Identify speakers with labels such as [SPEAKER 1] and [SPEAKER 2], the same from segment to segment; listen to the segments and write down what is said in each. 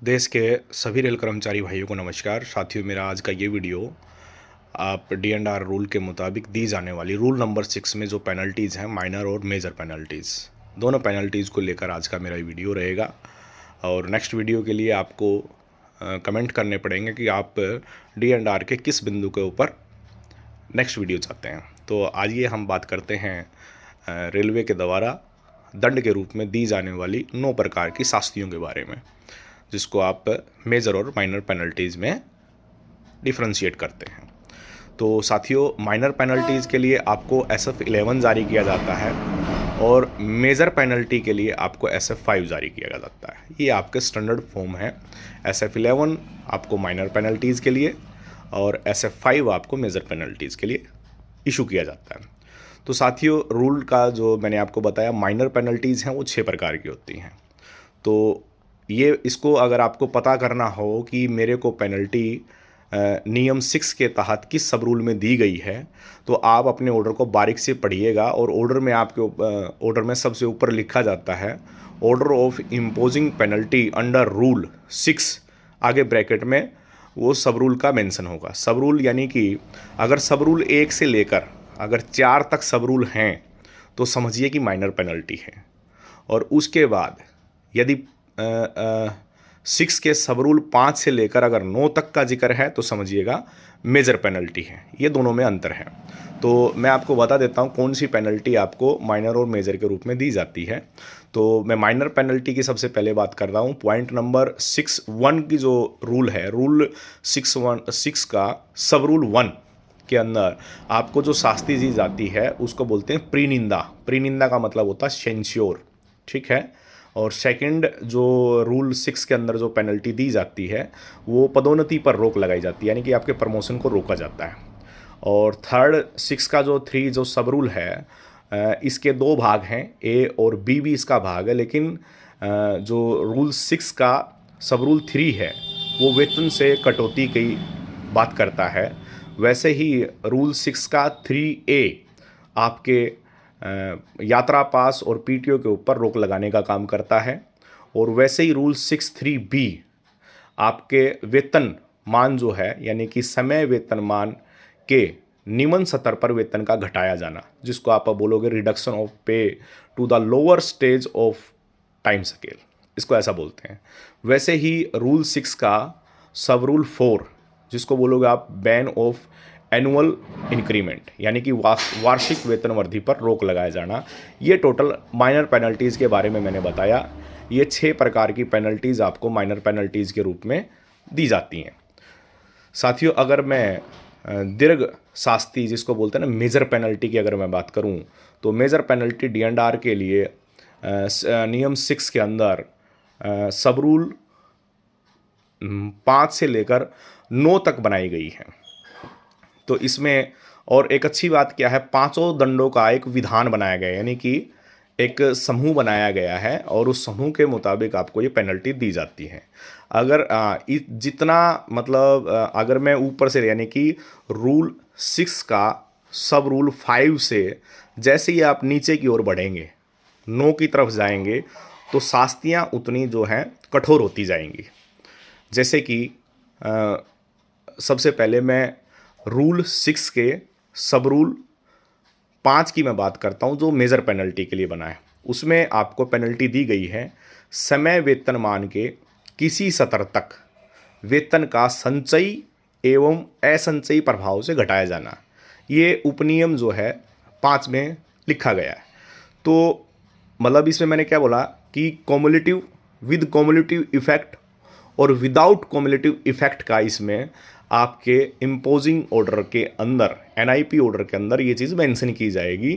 [SPEAKER 1] देश के सभी रेल कर्मचारी भाइयों को नमस्कार। साथियों, मेरा आज का ये वीडियो आप डी&आर रूल के मुताबिक दी जाने वाली रूल नंबर 6 में जो पेनल्टीज़ हैं, माइनर और मेजर पेनल्टीज़, दोनों पेनल्टीज़ को लेकर आज का मेरा वीडियो रहेगा। और नेक्स्ट वीडियो के लिए आपको कमेंट करने पड़ेंगे कि आप डी&आर के किस बिंदु के ऊपर नेक्स्ट वीडियो चाहते हैं। तो आइए हम बात करते हैं रेलवे के द्वारा दंड के रूप में दी जाने वाली 9 प्रकार की शास्तियों के बारे में, जिसको आप मेजर और माइनर पेनल्टीज़ में डिफ्रेंशिएट करते हैं। तो साथियों, माइनर पेनल्टीज़ के लिए आपको SF11 जारी किया जाता है और मेजर पेनल्टी के लिए आपको SF5 जारी किया जाता है। ये आपके स्टैंडर्ड फॉर्म है। SF11 आपको माइनर पेनल्टीज़ के लिए और SF5 आपको मेजर पेनल्टीज़ के लिए इशू किया जाता है। तो साथियों, रूल का जो मैंने आपको बताया, माइनर पेनल्टीज़ हैं वो 6 प्रकार की होती हैं। तो ये इसको अगर आपको पता करना हो कि मेरे को पेनल्टी नियम 6 के तहत किस सब रूल में दी गई है, तो आप अपने ऑर्डर को बारीक से पढ़िएगा। और ऑर्डर में आपके ऑर्डर में सबसे ऊपर लिखा जाता है order of imposing penalty under rule 6, आगे ब्रैकेट में वो सब रूल का मेंशन होगा। सब रूल यानी कि अगर सब रूल 1 से लेकर अगर 4 तक सब रूल हैं तो समझिए कि माइनर पेनल्टी है। और उसके बाद यदि 6 के सब रूल 5 से लेकर अगर 9 तक का जिक्र है तो समझिएगा मेजर पेनल्टी है। ये दोनों में अंतर है। तो मैं आपको बता देता हूँ कौन सी पेनल्टी आपको माइनर और मेजर के रूप में दी जाती है। तो मैं माइनर पेनल्टी की सबसे पहले बात कर रहा हूँ। पॉइंट नंबर 6.1 की जो रूल है, रूल 6 का सब रूल 1 के अंदर आपको जो शास्ति दी जाती है उसको बोलते हैं प्रीनिंदा। प्रीनिंदा का मतलब होता है सेंश्योर, ठीक है। और सेकंड जो रूल 6 के अंदर जो पेनल्टी दी जाती है वो पदोन्नति पर रोक लगाई जाती है, यानी कि आपके प्रमोशन को रोका जाता है। और थर्ड 6 का जो 3 जो सब रूल है, इसके 2 भाग हैं, ए और बी भी इसका भाग है। लेकिन जो रूल 6 का सब रूल 3 है वो वेतन से कटौती की बात करता है। वैसे ही रूल 6 का 3A आपके यात्रा पास और PTO के ऊपर रोक लगाने का काम करता है। और वैसे ही रूल 6.3B आपके वेतन मान जो है, यानी कि समय वेतनमान के निम्न स्तर पर वेतन का घटाया जाना, जिसको आप बोलोगे reduction of pay to the lower stage of time scale, इसको ऐसा बोलते हैं। वैसे ही रूल 6 का सब रूल 4, जिसको बोलोगे आप बैन ऑफ एनुअल इंक्रीमेंट, यानी कि वार्षिक वेतन वृद्धि पर रोक लगाया जाना। ये टोटल माइनर पेनल्टीज़ के बारे में मैंने बताया। ये 6 प्रकार की पेनल्टीज़ आपको माइनर पेनल्टीज़ के रूप में दी जाती हैं। साथियों, अगर मैं दीर्घ शास्ति, जिसको बोलते हैं ना मेजर पेनल्टी की अगर मैं बात करूं, तो मेजर पेनल्टी डी&आर के लिए नियम 6 के अंदर सब रूल 5 से लेकर 9 तक बनाई गई है। तो इसमें और एक अच्छी बात क्या है, 5 दंडों का एक विधान बनाया गया है, यानी कि एक समूह बनाया गया है और उस समूह के मुताबिक आपको ये पेनल्टी दी जाती है। अगर जितना मतलब अगर मैं ऊपर से, यानी कि रूल 6 का सब रूल 5 से जैसे ही आप नीचे की ओर बढ़ेंगे, 9 की तरफ जाएंगे, तो शास्तियाँ उतनी जो हैं कठोर होती जाएंगी। जैसे कि सबसे पहले मैं रूल 6 के सब रूल 5 की मैं बात करता हूं, जो मेजर पेनल्टी के लिए बना है। उसमें आपको पेनल्टी दी गई है समय वेतनमान के किसी स्तर तक वेतन का संचयी एवं असंचयी प्रभाव से घटाया जाना। ये उपनियम जो है 5 में लिखा गया है। तो मतलब इसमें मैंने क्या बोला कि कॉम्युलेटिव, विद कॉम्युलेटिव इफेक्ट और विदाउट कॉम्युलेटिव इफेक्ट का इसमें आपके इम्पोजिंग ऑर्डर के अंदर, NIP ऑर्डर के अंदर ये चीज़ मेंशन की जाएगी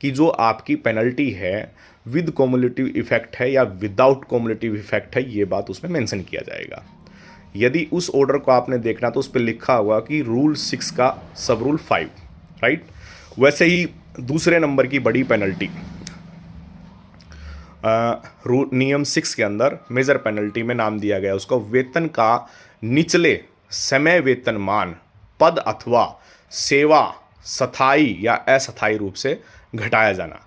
[SPEAKER 1] कि जो आपकी पेनल्टी है विद कॉम्युलेटिव इफेक्ट है या विदाउट कॉम्युलेटिव इफेक्ट है, ये बात उसमें मेंशन किया जाएगा। यदि उस ऑर्डर को आपने देखना तो उस पर लिखा हुआ कि रूल 6 का सब रूल 5, राइट। वैसे ही दूसरे नंबर की बड़ी पेनल्टी नियम 6 के अंदर मेजर पेनल्टी में नाम दिया गया उसको वेतन का निचले समय वेतनमान पद अथवा सेवा स्थायी या अस्थायी रूप से घटाया जाना।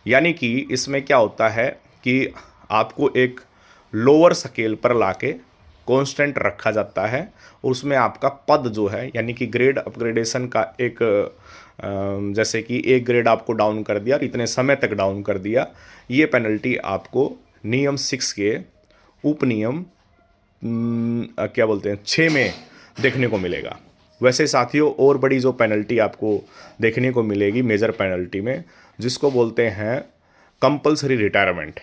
[SPEAKER 1] यानी कि इसमें क्या होता है कि आपको एक लोअर स्केल पर लाके कांस्टेंट रखा जाता है और उसमें आपका पद जो है यानी कि ग्रेड अपग्रेडेशन का एक जैसे कि एक ग्रेड आपको डाउन कर दिया और इतने समय तक डाउन कर दिया, ये पेनल्टी आपको नियम 6 के उपनियम क्या बोलते हैं 6 में देखने को मिलेगा। वैसे साथियों और बड़ी जो पेनल्टी आपको देखने को मिलेगी मेजर पेनल्टी में, जिसको बोलते हैं कंपलसरी रिटायरमेंट।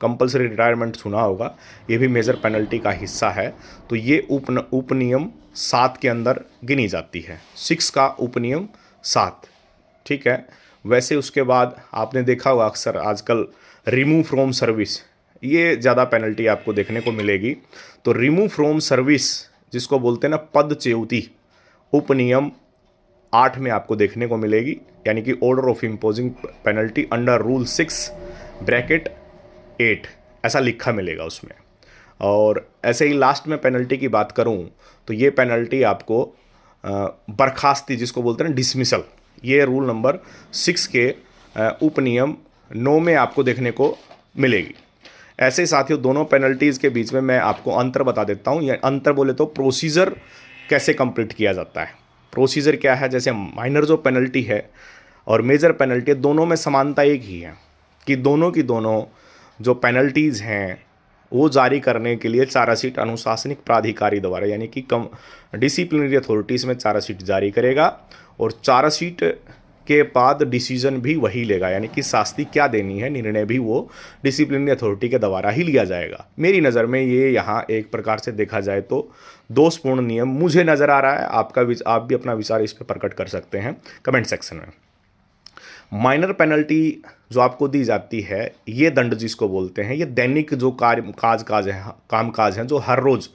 [SPEAKER 1] कंपलसरी रिटायरमेंट सुना होगा, ये भी मेजर पेनल्टी का हिस्सा है। तो ये उपनियम 7 के अंदर गिनी जाती है, 6 का उपनियम 7, ठीक है। वैसे उसके बाद आपने देखा होगा अक्सर आजकल रिमूव फ्रॉम सर्विस, ये ज़्यादा पेनल्टी आपको देखने को मिलेगी। तो रिमूव फ्रॉम सर्विस जिसको बोलते हैं ना पदच्युति, उपनियम 8 में आपको देखने को मिलेगी, यानी कि order of imposing penalty under rule 6 bracket 8 ऐसा लिखा मिलेगा उसमें। और ऐसे ही लास्ट में पेनल्टी की बात करूं तो ये पेनल्टी आपको बर्खास्ती जिसको बोलते हैं डिसमिसल, ये रूल नंबर 6 के उपनियम 9 में आपको देखने को मिलेगी। ऐसे साथियों दोनों पेनल्टीज़ के बीच में मैं आपको अंतर बता देता हूँ। ये अंतर बोले तो प्रोसीजर कैसे कंप्लीट किया जाता है। प्रोसीजर क्या है, जैसे माइनर जो पेनल्टी है और मेजर पेनल्टी है, दोनों में समानता एक ही है कि दोनों की दोनों जो पेनल्टीज़ हैं वो जारी करने के लिए चार्जशीट अनुशासनिक प्राधिकारी द्वारा यानी कि डिसिप्लिनरी अथॉरिटीज़ में चार्जशीट जारी करेगा और चार्जशीट के बाद डिसीजन भी वही लेगा, यानी कि शास्ति क्या देनी है निर्णय भी वो डिसिप्लिनरी अथॉरिटी के द्वारा ही लिया जाएगा। मेरी नज़र में ये यहाँ एक प्रकार से देखा जाए तो दोषपूर्ण नियम मुझे नज़र आ रहा है। आप भी अपना विचार इस पर प्रकट कर सकते हैं कमेंट सेक्शन में। माइनर पेनल्टी जो आपको दी जाती है, ये दंड जिसको बोलते हैं, ये दैनिक जो कामकाज हैं जो हर रोज़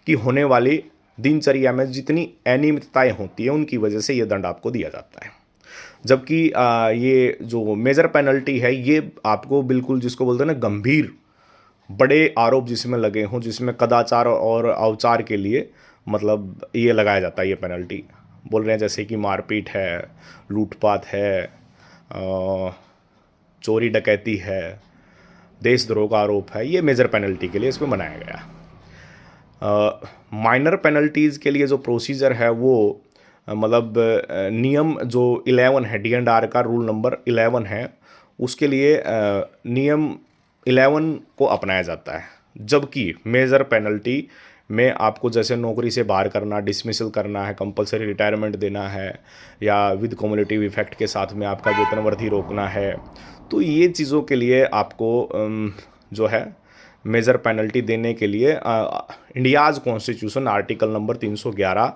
[SPEAKER 1] की होने वाली दिनचर्या में जितनी अनियमितताएं होती हैं उनकी वजह से ये दंड आपको दिया जाता है। जबकि ये जो मेजर पेनल्टी है ये आपको बिल्कुल जिसको बोलते हैं ना गंभीर बड़े आरोप जिसमें लगे हों, जिसमें कदाचार और अवचार के लिए मतलब ये लगाया जाता है। ये पेनल्टी बोल रहे हैं जैसे कि मारपीट है, लूटपाट है, चोरी डकैती है, देशद्रोह का आरोप है, ये मेजर पेनल्टी के लिए इसमें बनाया गया। माइनर पेनल्टीज़ के लिए जो प्रोसीजर है वो मतलब नियम जो 11 है, D&R का रूल नंबर 11 है, उसके लिए नियम 11 को अपनाया जाता है। जबकि मेजर पेनल्टी में आपको जैसे नौकरी से बाहर करना, डिसमिसल करना है, कंपलसरी रिटायरमेंट देना है या विद कम्युलेटिव इफेक्ट के साथ में आपका वेतन वृद्धि रोकना है, तो ये चीज़ों के लिए आपको जो है मेजर पेनल्टी देने के लिए इंडियाज़ कॉन्स्टिट्यूशन आर्टिकल नंबर 311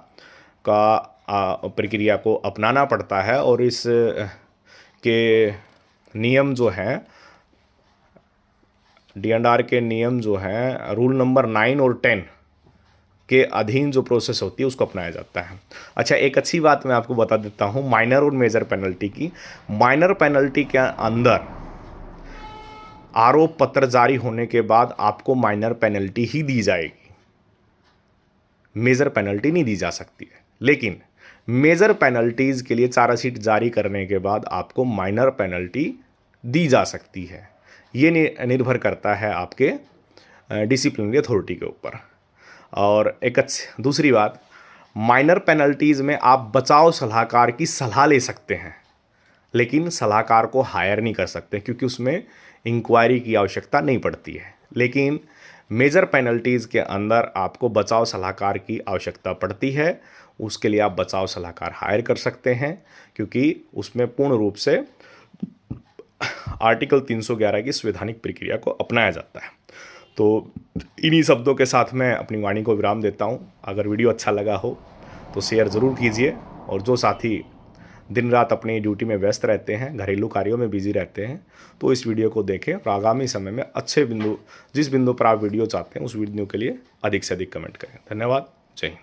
[SPEAKER 1] का प्रक्रिया को अपनाना पड़ता है। और इस के नियम जो हैं D&R के नियम जो हैं रूल नंबर 9 और 10 के अधीन जो प्रोसेस होती है उसको अपनाया जाता है। अच्छा, एक अच्छी बात मैं आपको बता देता हूँ माइनर और मेजर पेनल्टी की। माइनर पेनल्टी के अंदर आरोप पत्र जारी होने के बाद आपको माइनर पेनल्टी ही दी जाएगी, मेजर पेनल्टी नहीं दी जा सकती है। लेकिन मेजर पेनल्टीज़ के लिए चार्जशीट जारी करने के बाद आपको माइनर पेनल्टी दी जा सकती है। ये निर्भर करता है आपके डिसिप्लिनरी अथॉरिटी के ऊपर। और एक दूसरी बात, माइनर पेनल्टीज़ में आप बचाव सलाहकार की सलाह ले सकते हैं, लेकिन सलाहकार को हायर नहीं कर सकते क्योंकि उसमें इंक्वायरी की आवश्यकता नहीं पड़ती है। लेकिन मेजर पेनल्टीज़ के अंदर आपको बचाव सलाहकार की आवश्यकता पड़ती है, उसके लिए आप बचाव सलाहकार हायर कर सकते हैं क्योंकि उसमें पूर्ण रूप से आर्टिकल 311 की संवैधानिक प्रक्रिया को अपनाया जाता है। तो इन्हीं शब्दों के साथ मैं अपनी वाणी को विराम देता हूं। अगर वीडियो अच्छा लगा हो तो शेयर ज़रूर कीजिए, और जो साथी दिन रात अपनी ड्यूटी में व्यस्त रहते हैं, घरेलू कार्यों में बिजी रहते हैं, तो इस वीडियो को देखें और आगामी समय में अच्छे जिस बिंदु पर आप वीडियो चाहते हैं उस वीडियो के लिए अधिक से अधिक कमेंट करें। धन्यवाद। जय हिंद।